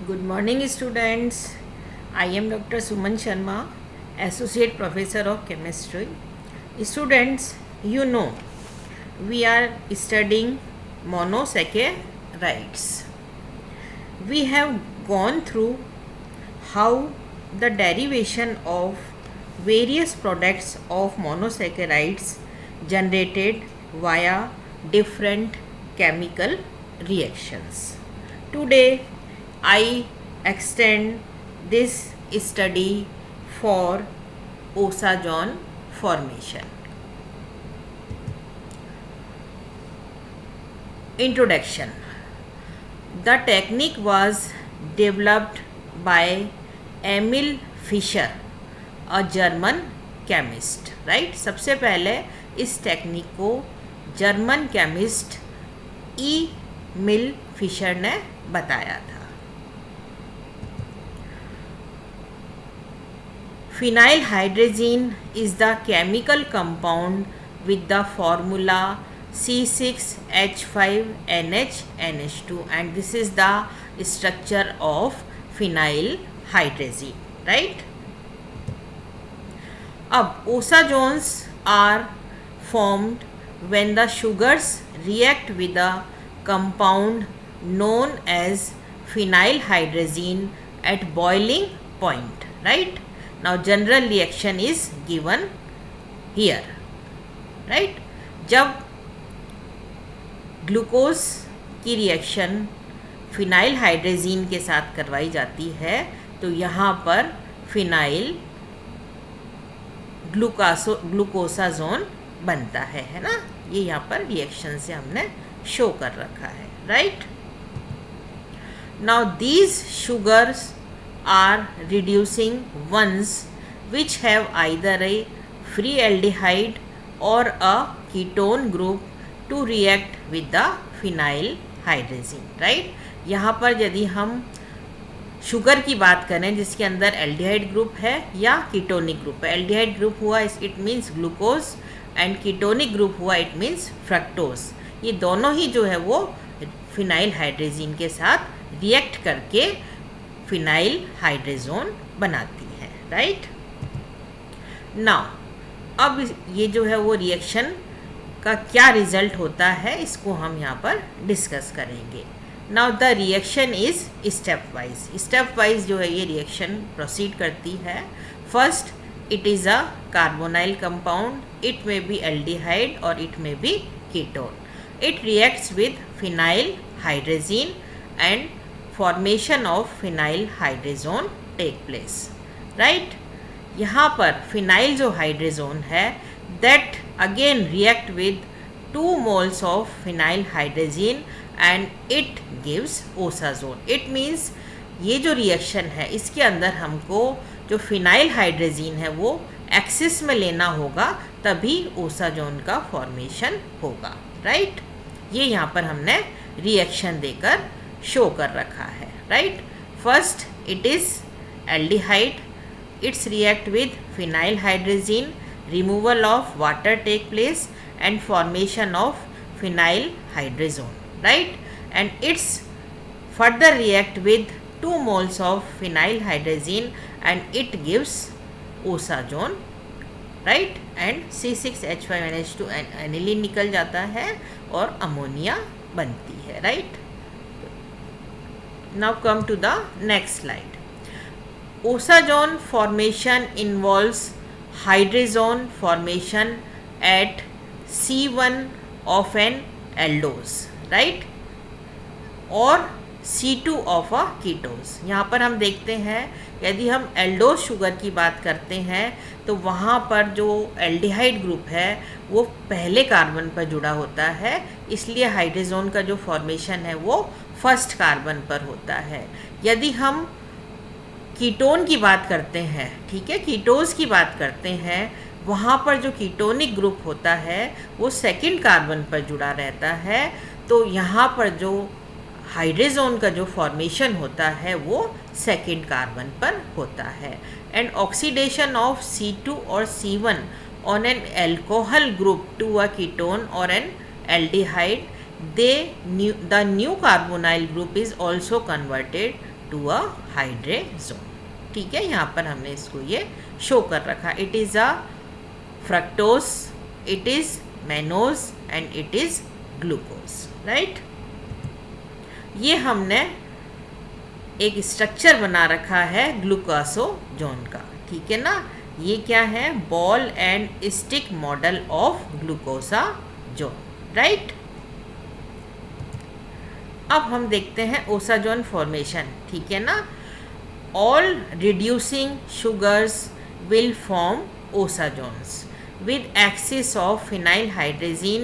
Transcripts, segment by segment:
Good morning, students. I am Dr. Suman Sharma, Associate Professor of Chemistry. Students, we are studying monosaccharides. We have gone through how the derivation of various products of monosaccharides generated via different chemical reactions. Today, I extend this study for Osazone formation. Introduction. The technique was developed by Emil Fischer, a German chemist. Right? सबसे पहले इस technique को German chemist मिल Fisher ने बताया था. Phenyl hydrazine is the chemical compound with the formula C6H5NH2 and this is the structure of phenyl hydrazine, right? अब osazones are formed when the sugars react with a compound known as phenyl hydrazine at boiling point, right? Now general reaction is given here, right? जब glucose की reaction phenyl हाइड्रेजीन के साथ करवाई जाती है तो यहाँ पर फिनाइल ग्लूकोसाजोन बनता है ना. ये यहाँ पर रिएक्शन से हमने शो कर रखा है, right. Now these sugars are reducing ones which have either a free aldehyde or a ketone group to react with the phenyl hydrazine, right? यहाँ पर यदि हम शुगर की बात करें जिसके अंदर एल्डिहाइड ग्रुप है या कीटोनिक ग्रुप है. एल्डिहाइड ग्रुप हुआ it means glucose and ketonic group हुआ इट मीन्स फ्रक्टोज. ये दोनों ही जो है वो फिनाइल हाइड्रेजीन के साथ रिएक्ट करके फिनाइल हाइड्रेजोन बनाती है, राइट. नाउ अब ये जो है वो रिएक्शन का क्या रिजल्ट होता है इसको हम यहाँ पर डिस्कस करेंगे. Now the reaction is step wise जो है ये रिएक्शन प्रोसीड करती है. First it is a carbonyl compound, it may be aldehyde और it may be ketone. It reacts with phenyl hydrazine and formation of phenyl hydrazone take place, right. यहाँ पर phenyl जो hydrazone है that again react with 2 moles of phenyl hydrazine and it gives osazone. It means ये जो reaction है इसके अंदर हमको जो फिनाइल हाइड्रेजीन है वो एक्सिस में लेना होगा तभी ओसाजोन का फॉर्मेशन होगा, राइट. ये यहाँ पर हमने रिएक्शन देकर शो कर रखा है, right. First it is aldehyde, it's react with phenyl hydrazine, removal of water take place and formation of phenyl hydrazone, right. And it's further react with 2 moles of phenyl hydrazine and it gives osazone, right. And C6H5NH2 aniline निकल जाता है और ammonia बनती है, right. Now come to the next slide. Osazone formation involves hydrazone formation at C1 of an aldose, right? और C2 of a ketose. यहाँ पर हम देखते हैं यदि हम एल्डोज शुगर की बात करते हैं तो वहाँ पर जो एल्डिहाइड ग्रुप है वो पहले कार्बन पर जुड़ा होता है, इसलिए हाइड्रेजोन का जो फॉर्मेशन है वो फर्स्ट कार्बन पर होता है. यदि हम कीटोन की बात करते हैं, ठीक है, कीटोज की बात करते हैं, वहाँ पर जो कीटोनिक ग्रुप होता है वो सेकंड कार्बन पर जुड़ा रहता है. तो यहाँ पर जो हाइड्रेजोन का जो फॉर्मेशन होता है वो सेकंड कार्बन पर होता है. एंड ऑक्सीडेशन ऑफ C2 और C1 on an alcohol group to a ketone और an aldehyde, the new carbonyl group is also converted to a hydrazone. ठीक है, यहाँ पर हमने इसको ये शो कर रखा। It is a fructose, it is mannose and it is glucose, right. ये हमने एक स्ट्रक्चर बना रखा है ग्लूकोसोजोन का, ठीक है ना। ये क्या है, ball and stick model of glucosazone, right. अब हम देखते हैं ओसाजोन फॉर्मेशन, ठीक है ना। All reducing sugars will form osazones with excess of phenyl hydrazine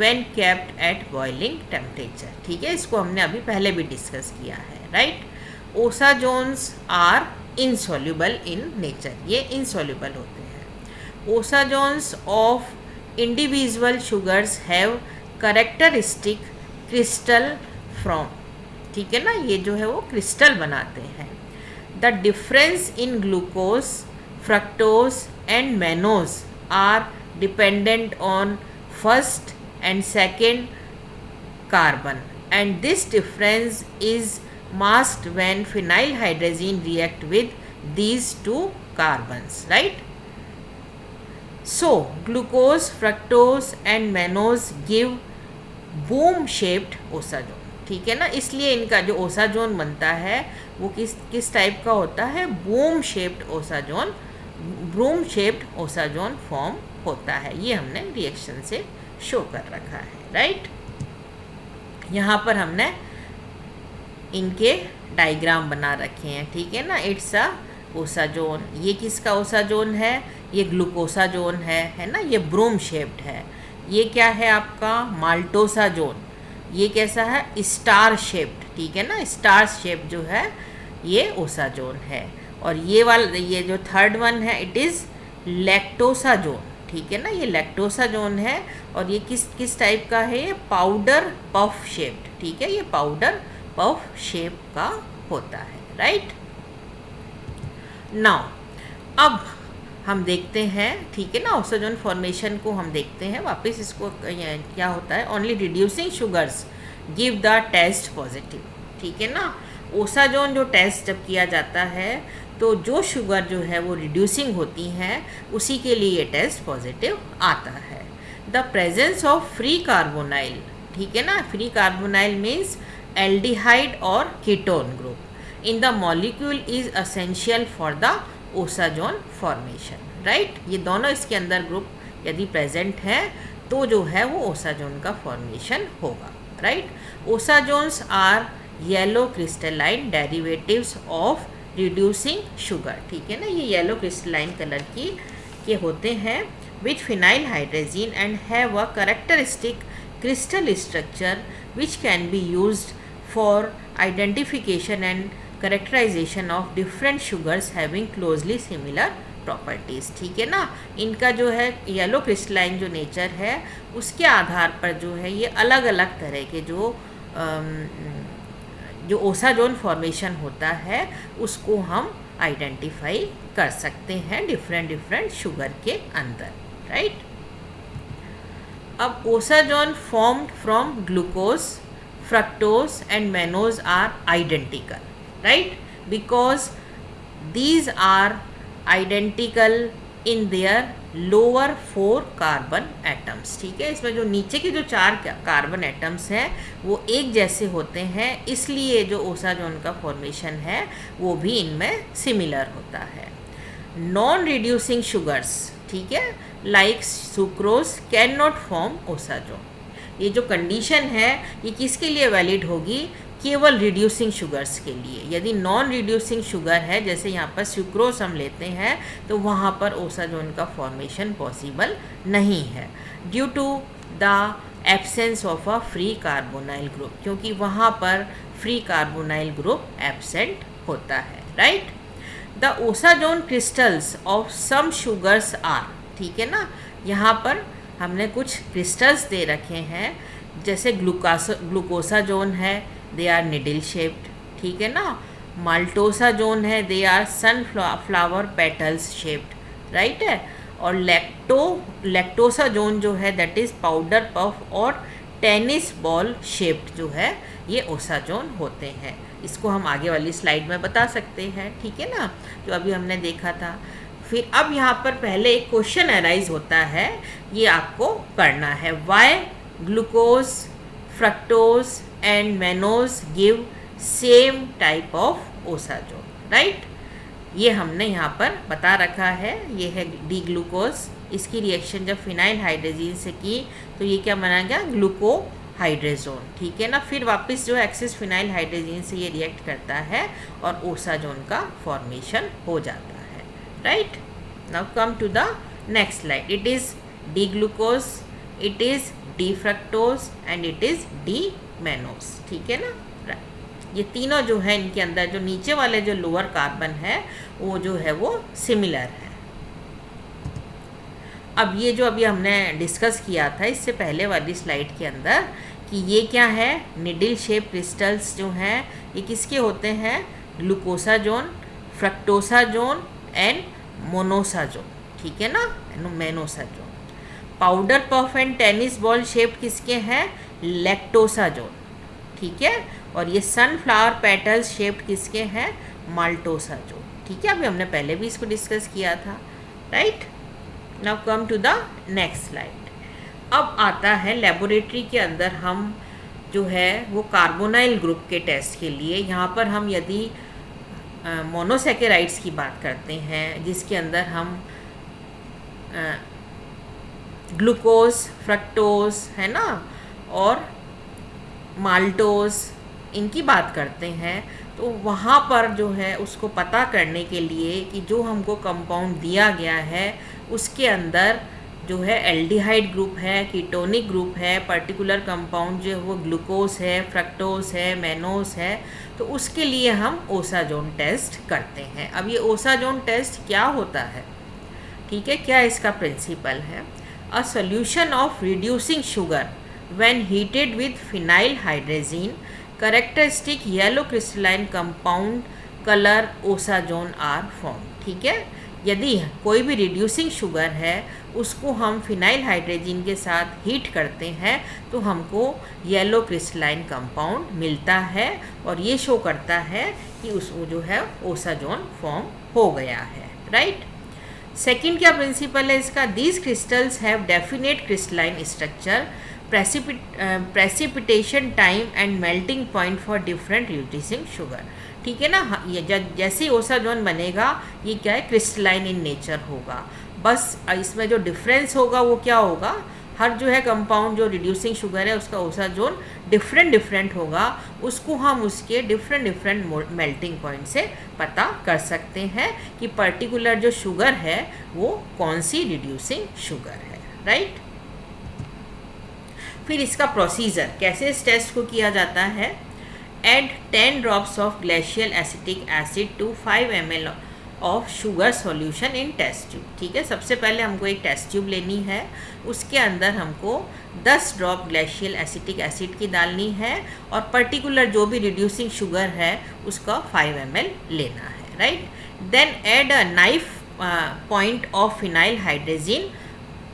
when kept at boiling temperature। ठीक है, इसको हमने अभी पहले भी डिस्कस किया है, right. Osazones are insoluble in nature, ये इनसॉल्युबल होते हैं। Osazones of individual sugars have characteristic crystal from, ठीक है ना, ये जो है वो क्रिस्टल बनाते हैं। The difference in glucose, fructose and mannose are dependent on first and second carbon, and this difference is masked when phenyl hydrazine react with these two carbons, right. So glucose, fructose and mannose give boom shaped osazone, ठीक है ना। इसलिए इनका जो osazone बनता है वो किस टाइप का होता है, boom shaped osazone, broom shaped osazone form होता है। ये हमने रिएक्शन से शो कर रखा है, राइट। यहाँ पर हमने इनके डायग्राम बना रखे हैं, ठीक है ना। इट्स अ ओसाजोन, ये किसका ओसाजोन है, ये ग्लूकोसाजोन है ना। ये ब्रूम शेप्ड है। ये क्या है आपका माल्टोसाजोन, ये कैसा है, स्टार शेप्ड, ठीक है ना। स्टार शेप जो है ये ओसाजोन है। और ये वाला, ये जो थर्ड वन है, इट इज़ लैक्टोसाजोन, ठीक है ना। ये लैक्टोसाजोन है और ये किस टाइप का है, ये पाउडर पफ शेप्ड, ठीक है। ये पाउडर पफ शेप का होता है, राइट। नाउ अब हम देखते हैं, ठीक है ना, ओसाजोन फॉर्मेशन को हम देखते हैं वापस। इसको क्या होता है, only reducing sugars give the test positive, ठीक है ना। ओसाजोन जो टेस्ट जब किया जाता है तो जो शुगर जो है वो रिड्यूसिंग होती हैं उसी के लिए ये टेस्ट पॉजिटिव आता है। The presence of free carbonyl, ठीक है ना। फ्री कार्बोनाइल मीन्स एल्डिहाइड और ketone group in the molecule is essential for the osazone formation, right. ये दोनों इसके अंदर ग्रुप यदि प्रेजेंट हैं तो जो है वो ओसाजोन का फॉर्मेशन होगा, right. Osazones are yellow crystalline derivatives of reducing sugar, ठीक है ना। ये येलो क्रिस्टलाइन कलर के होते हैं with phenyl hydrazine and have a characteristic crystal structure which can be used for identification and characterisation of different sugars having closely similar properties, ठीक है ना। इनका जो है येलो क्रिस्टलाइन जो नेचर है उसके आधार पर जो है ये अलग अलग तरह के जो ओसाजोन फॉर्मेशन होता है उसको हम आइडेंटिफाई कर सकते हैं डिफरेंट शुगर के अंदर, राइट। अब osazone formed from glucose, fructose and mannose are identical, right, because these are identical in their lower 4 carbon atoms, ठीक है। इसमें जो नीचे के जो 4 कार्बन एटम्स हैं वो एक जैसे होते हैं, इसलिए जो ओसाजोन का फॉर्मेशन है वो भी इनमें सिमिलर होता है। नॉन रिड्यूसिंग शुगर्स, ठीक है, like sucrose can not form osazone. ये जो कंडीशन है ये किसके लिए वैलिड होगी, केवल रिड्यूसिंग शुगर्स के लिए। यदि नॉन रिड्यूसिंग शुगर है, जैसे यहाँ पर सुक्रोज हम लेते हैं, तो वहाँ पर ओसाजोन का फॉर्मेशन पॉसिबल नहीं है due to the absence of a free carbonyl group, क्योंकि वहाँ पर फ्री कार्बोनाइल ग्रुप एब्सेंट होता है, right. The osazone crystals of some sugars are, ठीक है ना। यहाँ पर हमने कुछ क्रिस्टल्स दे रखे हैं, जैसे ग्लूकोसाजोन है, दे आर निडल शेप्ड, ठीक है ना। माल्टोसाजोन है, they are sunflower petals shaped, right है। और लैक्टोसाजोन जो है दैट इज़ पाउडर पफ और टेनिस बॉल शेप्ड जो है ये ओसाजोन होते हैं। इसको हम आगे वाली स्लाइड में बता सकते हैं, ठीक है ना, जो अभी हमने देखा था। फिर अब यहाँ पर पहले एक क्वेश्चन अराइज होता है, ये आपको करना है, why glucose, fructose and mannose give same type of osazone, right. ये हमने यहाँ पर बता रखा है, ये है डी ग्लूकोज, इसकी रिएक्शन जब फिनाइल हाइड्रोजीन से की तो ये क्या बना गया, ग्लूकोहाइड्रेजोन, ठीक है ना। फिर वापस जो एक्सिस फिनाइल हाइड्रोजीन से ये रिएक्ट करता है और ओसाजोन का फॉर्मेशन हो जाता है, right. Now come to the next slide, it is D glucose, it is D fructose and it is D mannose, ठीक है ना। ये तीनों जो है इनके अंदर जो नीचे वाले जो लोअर कार्बन है वो जो है वो सिमिलर है। अब ये जो अभी हमने डिस्कस किया था इससे पहले वाली स्लाइड के अंदर कि ये क्या है, निडल शेप क्रिस्टल्स जो हैं ये किसके होते हैं, ग्लूकोसाजोन, फ्रक्टोसाजोन एंड मोनोसाजोन, ठीक है ना, mannosazone. Powder puff and tennis ball shape किसके हैं, लैक्टोसाजोन, ठीक है। और ये सनफ्लावर पेटल्स शेप्ड किसके हैं, माल्टोसाजोन, ठीक है। अभी हमने पहले भी इसको डिस्कस किया था, right. Now come to the next slide. अब आता है लेबोरेटरी के अंदर हम जो है वो कार्बोनाइल ग्रुप के टेस्ट के लिए, यहाँ पर हम यदि मोनोसेकेराइड्स की बात करते हैं जिसके अंदर हम ग्लूकोज, फ्रक्टोज है ना और माल्टोज इनकी बात करते हैं, तो वहाँ पर जो है उसको पता करने के लिए कि जो हमको कंपाउंड दिया गया है उसके अंदर जो है एल्डिहाइड ग्रुप है, कीटोनिक ग्रुप है, पर्टिकुलर कंपाउंड जो है वो ग्लूकोज है, फ्रक्टोज है, मैनोज है, तो उसके लिए हम ओसाजोन टेस्ट करते हैं। अब ये ओसाजोन टेस्ट क्या होता है, ठीक है, क्या इसका प्रिंसिपल है, a solution of reducing sugar when heated with phenyl hydrazine characteristic yellow crystalline compound colour osazone are form, ठीक है। यदि कोई भी रिड्यूसिंग शुगर है उसको हम फिनाइल हाइड्रोजीन के साथ हीट करते हैं तो हमको येलो क्रिस्टलाइन कंपाउंड मिलता है और ये शो करता है कि उसको जो है ओसाजोन फॉर्म हो गया है, राइट। सेकंड क्या प्रिंसिपल है इसका, these crystals have definite crystalline structure, precipitation time and melting point for different reducing sugar, ठीक है ना। ये जैसे ही ओसाजोन बनेगा ये क्या है, क्रिस्टलाइन इन नेचर होगा, बस इसमें जो डिफरेंस होगा वो क्या होगा, हर जो है कंपाउंड जो रिड्यूसिंग शुगर है उसका ओसाजोन डिफरेंट होगा, उसको हम उसके डिफरेंट मेल्टिंग पॉइंट से पता कर सकते हैं कि पर्टिकुलर जो शुगर है वो कौन सी रिड्यूसिंग शुगर है, राइट। फिर इसका प्रोसीजर कैसे इस टेस्ट को किया जाता है, add 10 drops of glacial acetic acid to 5 ml of sugar solution in test tube, ठीक है। सबसे पहले हमको एक टेस्ट ट्यूब लेनी है, उसके अंदर हमको 10 ड्रॉप ग्लेशियल एसिटिक एसिड की डालनी है और पर्टिकुलर जो भी रिड्यूसिंग शुगर है उसका 5 ml लेना है, right. Then add a knife point of phenyl hydrazine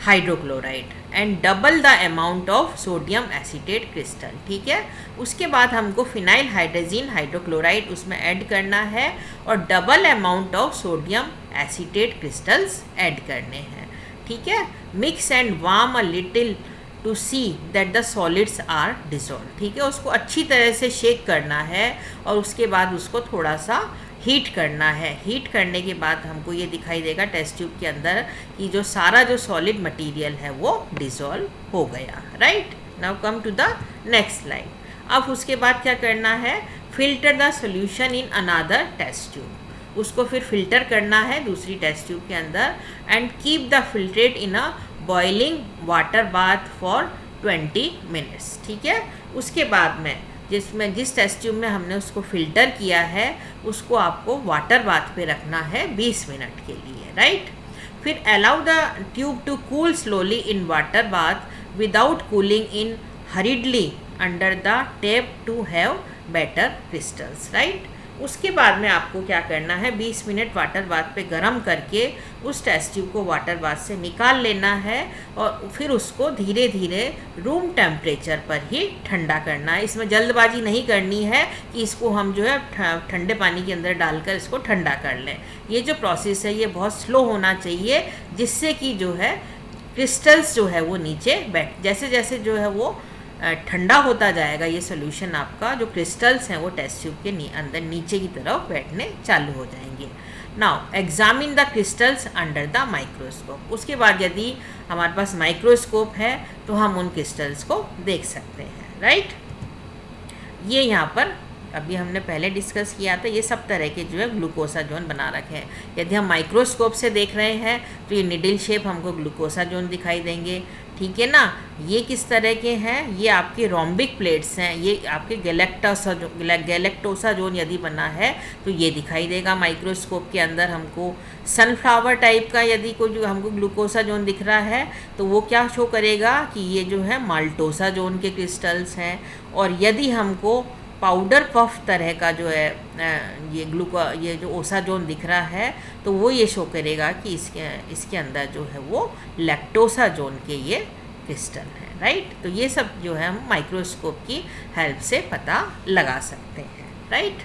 hydrochloride and double the amount of sodium acetate crystal, ठीक है। उसके बाद हमको फिनाइल हाइड्रोजीन हाइड्रोक्लोराइड उसमें ऐड करना है और double amount of sodium acetate crystals add करने हैं, ठीक है। Mix and warm a little to see that the solids are dissolve, ठीक है। उसको अच्छी तरह से शेक करना है और उसके बाद उसको थोड़ा सा हीट करना है। हीट करने के बाद हमको ये दिखाई देगा टेस्ट ट्यूब के अंदर कि जो सारा जो सॉलिड मटेरियल है वो डिसॉल्व हो गया, right. Now come to the next slide. अब उसके बाद क्या करना है, filter the solution in another test tube, उसको फिर फिल्टर करना है दूसरी टेस्ट ट्यूब के अंदर and keep the filtrate in a boiling water bath for 20 minutes, ठीक है। उसके बाद में जिस टेस्ट ट्यूब में हमने उसको फ़िल्टर किया है उसको आपको वाटर बाथ पे रखना है 20 मिनट के लिए, राइट। फिर allow the tube to cool slowly in water bath without cooling in hurriedly under the tap to have better crystals, right. उसके बाद में आपको क्या करना है, 20 मिनट वाटर बाथ पे गरम करके उस टेस्ट ट्यूब को वाटर बाथ से निकाल लेना है और फिर उसको धीरे धीरे रूम टेम्परेचर पर ही ठंडा करना है। इसमें जल्दबाजी नहीं करनी है कि इसको हम जो है ठंडे पानी के अंदर डालकर इसको ठंडा कर लें। ये जो प्रोसेस है ये बहुत स्लो होना चाहिए, जिससे कि जो है क्रिस्टल्स जो है वो नीचे जैसे जैसे जो है वो ठंडा होता जाएगा ये सोल्यूशन, आपका जो क्रिस्टल्स हैं वो टेस्ट ट्यूब के अंदर नीचे की तरफ बैठने चालू हो जाएंगे। Now examine the crystals under the microscope. उसके बाद यदि हमारे पास माइक्रोस्कोप है तो हम उन क्रिस्टल्स को देख सकते हैं, राइट। ये यहाँ पर अभी हमने पहले डिस्कस किया था, ये सब तरह के जो है ग्लूकोसा जोन बना रखे हैं। यदि हम माइक्रोस्कोप से देख रहे हैं तो ये निडल शेप हमको ग्लूकोसा जोन दिखाई देंगे, ठीक है ना। ये किस तरह के हैं, ये आपके रोम्बिक प्लेट्स हैं, ये आपके गैलेक्टोसा जोन यदि बना है तो ये दिखाई देगा माइक्रोस्कोप के अंदर हमको। सनफ्लावर टाइप का यदि कोई जो हमको ग्लूकोसा जोन दिख रहा है तो वो क्या शो करेगा कि ये जो है माल्टोसा जोन के क्रिस्टल्स हैं। और यदि हमको पाउडर पफ तरह का जो है ये जो ओसा जोन दिख रहा है तो वो ये शो करेगा कि इसके अंदर जो है वो लैक्टोसा जोन के ये क्रिस्टल हैं, राइट। तो ये सब जो है हम माइक्रोस्कोप की हेल्प से पता लगा सकते हैं, राइट।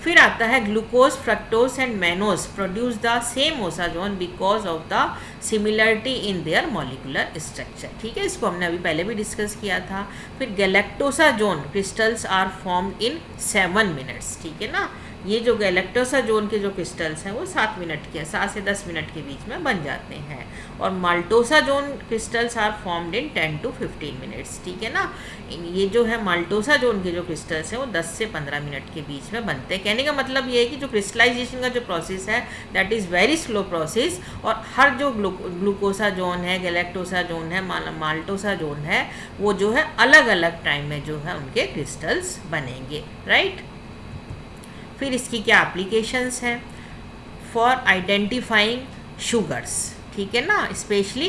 फिर आता है glucose, fructose and mannose produce the same osazone because of the similarity in their molecular structure, ठीक है। इसको हमने अभी पहले भी डिस्कस किया था। फिर galactosazone crystals are formed in 7 minutes, ठीक है ना। ये जो गैलेक्टोसा जोन के जो क्रिस्टल्स हैं वो 7 से 10 मिनट के बीच में बन जाते हैं। और maltosazone crystals are formed in 10 to 15 minutes, ठीक है ना। ये जो है माल्टोसा जोन के जो क्रिस्टल्स हैं वो 10 से 15 मिनट के बीच में बनते हैं। कहने का मतलब ये है कि जो क्रिस्टलाइजेशन का जो प्रोसेस है that is very slow process, और हर जो ग्लूकोसा जोन है, गैलेक्टोसा जोन है, माल्टोसा जोन है, वो जो है अलग अलग टाइम में जो है उनके क्रिस्टल्स बनेंगे, राइट। फिर इसकी क्या एप्लीकेशंस हैं, फॉर आइडेंटिफाइंग शुगर्स, ठीक है ना, स्पेशली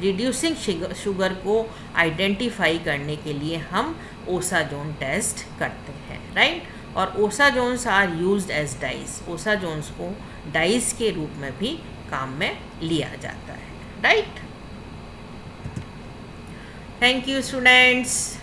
रिड्यूसिंग शुगर को आइडेंटिफाई करने के लिए हम ओसा जोन टेस्ट करते हैं, राइट। और osazones are used as dyes, osazones को डाइज के रूप में भी काम में लिया जाता है, राइट। Thank you students.